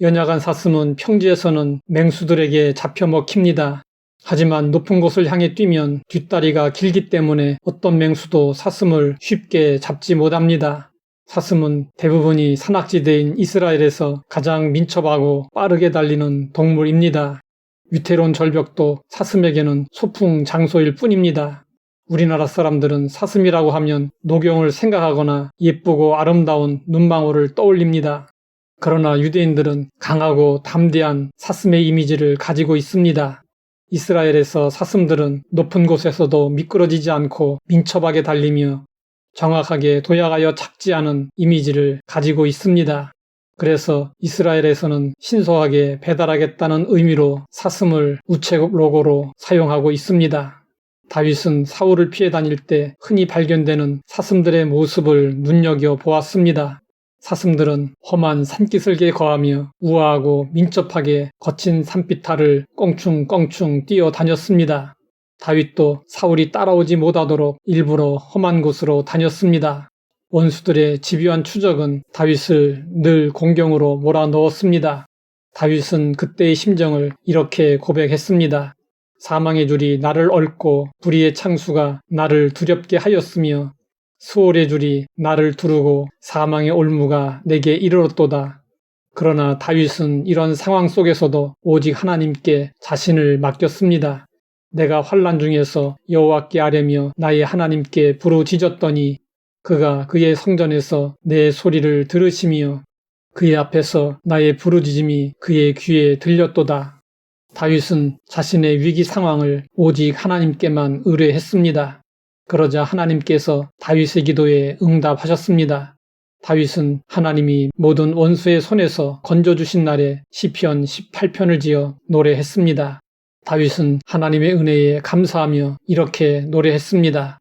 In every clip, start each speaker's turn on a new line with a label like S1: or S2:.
S1: 연약한 사슴은 평지에서는 맹수들에게 잡혀 먹힙니다. 하지만 높은 곳을 향해 뛰면 뒷다리가 길기 때문에 어떤 맹수도 사슴을 쉽게 잡지 못합니다. 사슴은 대부분이 산악지대인 이스라엘에서 가장 민첩하고 빠르게 달리는 동물입니다. 위태로운 절벽도 사슴에게는 소풍 장소일 뿐입니다. 우리나라 사람들은 사슴이라고 하면 녹용을 생각하거나 예쁘고 아름다운 눈망울을 떠올립니다. 그러나 유대인들은 강하고 담대한 사슴의 이미지를 가지고 있습니다. 이스라엘에서 사슴들은 높은 곳에서도 미끄러지지 않고 민첩하게 달리며 정확하게 도약하여 착지 않은 이미지를 가지고 있습니다. 그래서 이스라엘에서는 신속하게 배달하겠다는 의미로 사슴을 우체국 로고로 사용하고 있습니다. 다윗은 사울을 피해 다닐 때 흔히 발견되는 사슴들의 모습을 눈여겨보았습니다. 사슴들은 험한 산기슭에 거하며 우아하고 민첩하게 거친 산비탈을 껑충껑충 뛰어다녔습니다. 다윗도 사울이 따라오지 못하도록 일부러 험한 곳으로 다녔습니다. 원수들의 집요한 추적은 다윗을 늘 공경으로 몰아넣었습니다. 다윗은 그때의 심정을 이렇게 고백했습니다. 사망의 줄이 나를 얽고 불의의 창수가 나를 두렵게 하였으며 수월의 줄이 나를 두르고 사망의 올무가 내게 이르렀도다. 그러나 다윗은 이런 상황 속에서도 오직 하나님께 자신을 맡겼습니다. 내가 환난 중에서 여호와께 아뢰며 나의 하나님께 부르짖었더니 그가 그의 성전에서 내 소리를 들으시며 그의 앞에서 나의 부르짖음이 그의 귀에 들렸도다. 다윗은 자신의 위기 상황을 오직 하나님께만 의뢰했습니다. 그러자 하나님께서 다윗의 기도에 응답하셨습니다. 다윗은 하나님이 모든 원수의 손에서 건져주신 날에 시편 18편을 지어 노래했습니다. 다윗은 하나님의 은혜에 감사하며 이렇게 노래했습니다.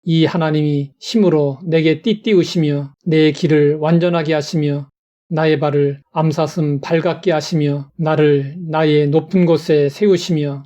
S1: 이 하나님이 힘으로 내게 띠띠우시며 내 길을 완전하게 하시며 나의 발을 암사슴 발 같게 하시며 나를 나의 높은 곳에 세우시며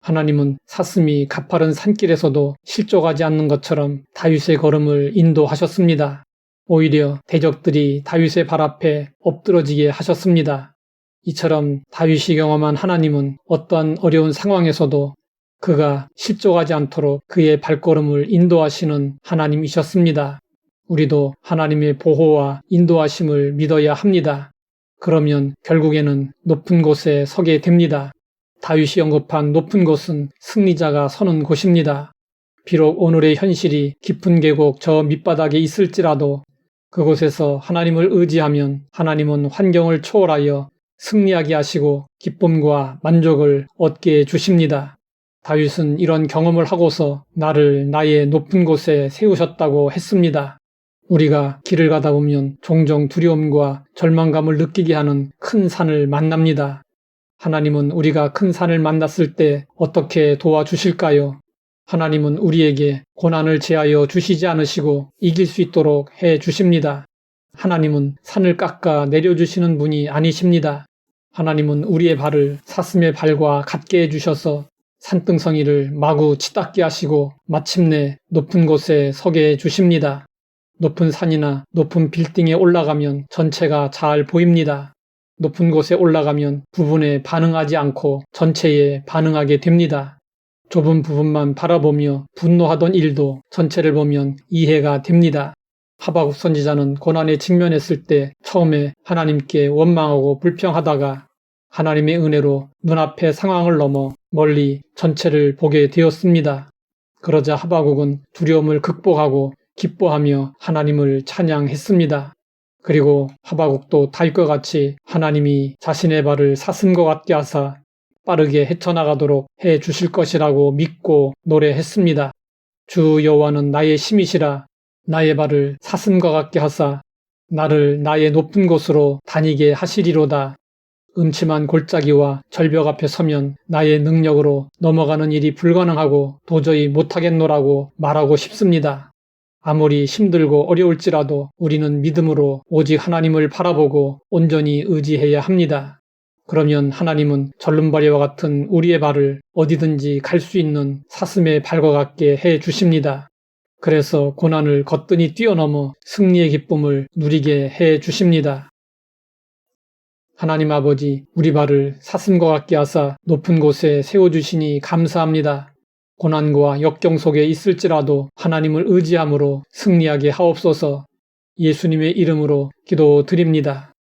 S1: 하나님은 사슴이 가파른 산길에서도 실족하지 않는 것처럼 다윗의 걸음을 인도하셨습니다. 오히려 대적들이 다윗의 발 앞에 엎드러지게 하셨습니다. 이처럼 다윗이 경험한 하나님은 어떠한 어려운 상황에서도 그가 실족하지 않도록 그의 발걸음을 인도하시는 하나님이셨습니다. 우리도 하나님의 보호와 인도하심을 믿어야 합니다. 그러면 결국에는 높은 곳에 서게 됩니다. 다윗이 언급한 높은 곳은 승리자가 서는 곳입니다. 비록 오늘의 현실이 깊은 계곡 저 밑바닥에 있을지라도 그곳에서 하나님을 의지하면 하나님은 환경을 초월하여 승리하게 하시고 기쁨과 만족을 얻게 해주십니다. 다윗은 이런 경험을 하고서 나를 나의 높은 곳에 세우셨다고 했습니다. 우리가 길을 가다 보면 종종 두려움과 절망감을 느끼게 하는 큰 산을 만납니다. 하나님은 우리가 큰 산을 만났을 때 어떻게 도와주실까요? 하나님은 우리에게 고난을 제하여 주시지 않으시고 이길 수 있도록 해 주십니다. 하나님은 산을 깎아 내려주시는 분이 아니십니다. 하나님은 우리의 발을 사슴의 발과 같게 해주셔서 산등성이를 마구 치닫게 하시고 마침내 높은 곳에 서게 해주십니다. 높은 산이나 높은 빌딩에 올라가면 전체가 잘 보입니다. 높은 곳에 올라가면 부분에 반응하지 않고 전체에 반응하게 됩니다. 좁은 부분만 바라보며 분노하던 일도 전체를 보면 이해가 됩니다. 하박국 선지자는 고난에 직면했을 때 처음에 하나님께 원망하고 불평하다가 하나님의 은혜로 눈앞의 상황을 넘어 멀리 전체를 보게 되었습니다. 그러자 하박국은 두려움을 극복하고 기뻐하며 하나님을 찬양했습니다. 그리고 하박국도 다윗과 같이 하나님이 자신의 발을 사슴과 같게 하사 빠르게 헤쳐나가도록 해 주실 것이라고 믿고 노래했습니다. 주 여호와는 나의 힘이시라. 나의 발을 사슴과 같게 하사 나를 나의 높은 곳으로 다니게 하시리로다. 음침한 골짜기와 절벽 앞에 서면 나의 능력으로 넘어가는 일이 불가능하고 도저히 못하겠노라고 말하고 싶습니다. 아무리 힘들고 어려울지라도 우리는 믿음으로 오직 하나님을 바라보고 온전히 의지해야 합니다. 그러면 하나님은 절름발이와 같은 우리의 발을 어디든지 갈 수 있는 사슴의 발과 같게 해 주십니다. 그래서 고난을 거뜬히 뛰어넘어 승리의 기쁨을 누리게 해 주십니다. 하나님 아버지, 우리 발을 사슴과 같게 하사 높은 곳에 세워주시니 감사합니다. 고난과 역경 속에 있을지라도 하나님을 의지함으로 승리하게 하옵소서. 예수님의 이름으로 기도드립니다.